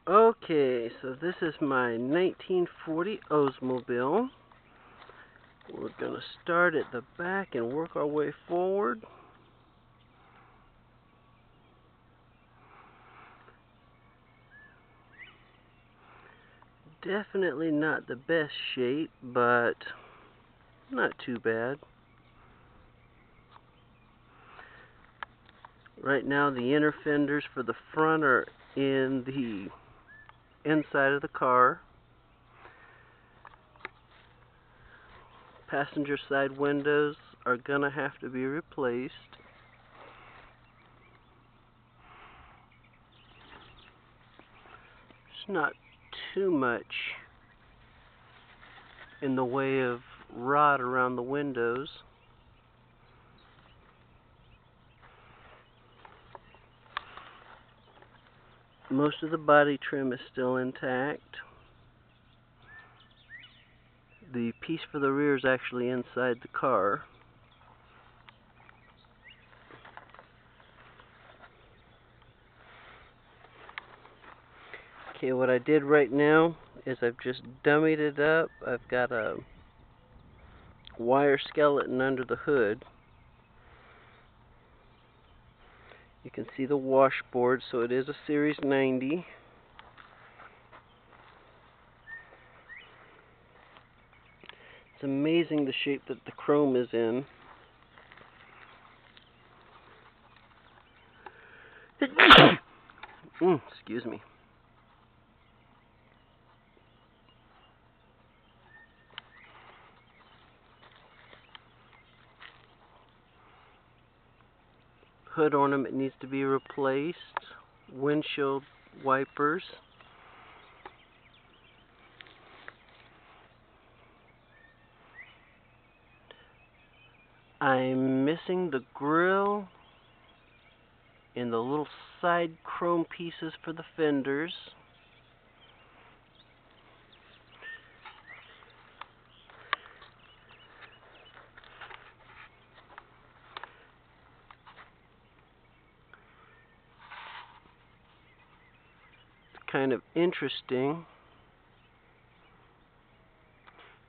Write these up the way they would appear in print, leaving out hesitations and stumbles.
Okay, so this is my 1940 Oldsmobile. We're going to start at the back and work our way forward. Definitely not the best shape, but not too bad. Right now the inner fenders for the front are in the inside of the car. Passenger side windows are gonna have to be replaced. There's not too much in the way of rot around the windows. Most of the body trim is still intact. The piece for the rear is actually inside the car. Okay, what I did right now is I've just dummied it up. I've got a wire skeleton under the hood. You can see the washboard, so it is a Series 90. It's amazing the shape that the chrome is in. Excuse me. Hood ornament needs to be replaced. Windshield wipers. I'm missing the grille and the little side chrome pieces for the fenders. It's kind of interesting.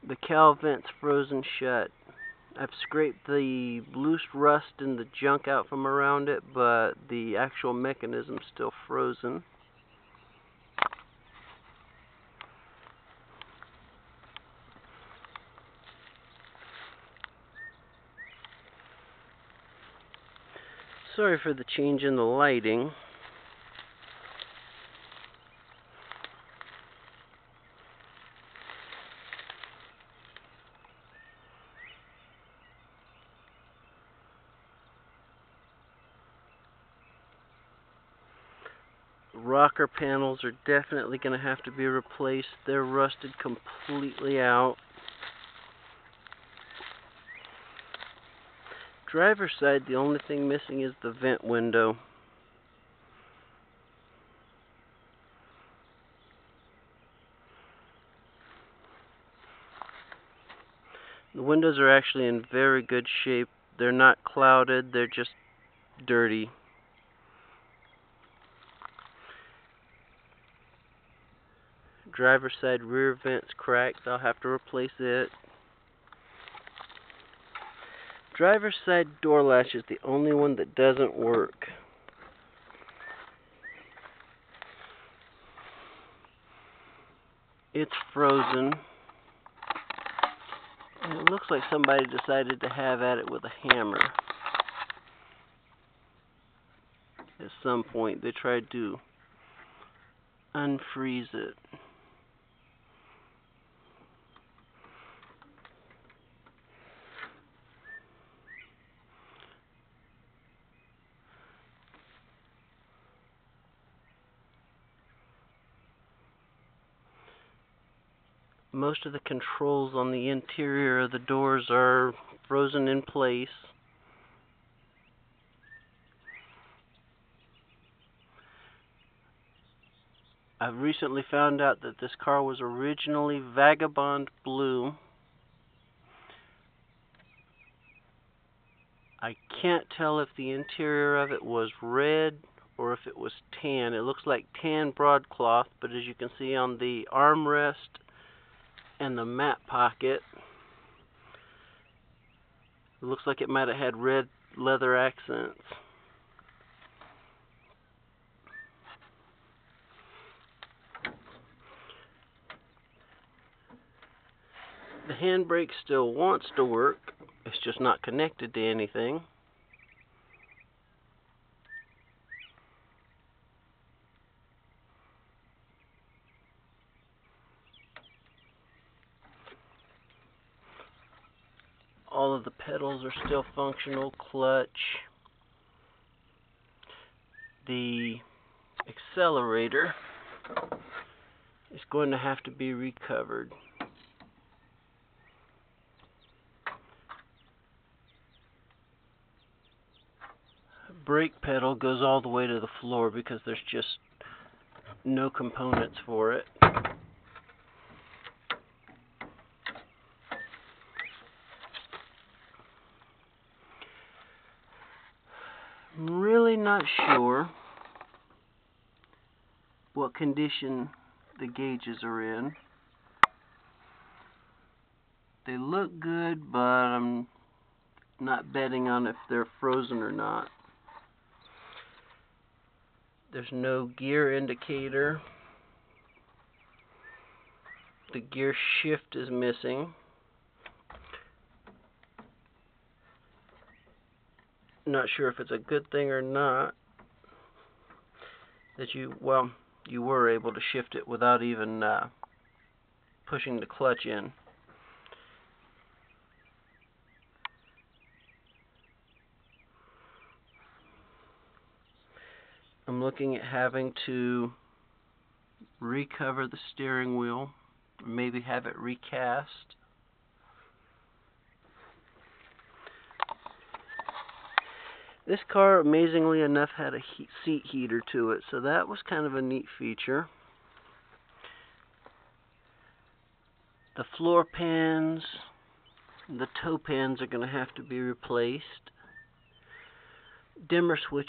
The cowl vent's frozen shut. I've scraped the loose rust and the junk out from around it, but the actual mechanism's still frozen. Sorry for the change in the lighting. Rocker panels are definitely going to have to be replaced. They're rusted completely out. Driver's side, the only thing missing is the vent window. The windows are actually in very good shape. They're not clouded, they're just dirty. Driver's side rear vent's cracked. I'll have to replace it. Driver's side door latch is the only one that doesn't work. It's frozen. And it looks like somebody decided to have at it with a hammer. At some point they tried to unfreeze it. Most of the controls on the interior of the doors are frozen in place. I've recently found out that this car was originally Vagabond Blue. I can't tell if the interior of it was red or if it was tan. It looks like tan broadcloth, but as you can see on the armrest and the mat pocket, it looks like it might have had red leather accents. The handbrake still wants to work, it's just not connected to anything. All of the pedals are still functional. Clutch. The accelerator is going to have to be recovered. Brake pedal goes all the way to the floor because there's just no components for it. I'm really not sure what condition the gauges are in. They look good, but I'm not betting on if they're frozen or not. There's no gear indicator. The gear shift is missing. Not sure if it's a good thing or not that you were able to shift it without even pushing the clutch in. I'm looking at having to recover the steering wheel, or maybe have it recast. This car, amazingly enough, had a seat heater to it, so that was kind of a neat feature. The floor pans, the toe pans are going to have to be replaced. Dimmer switch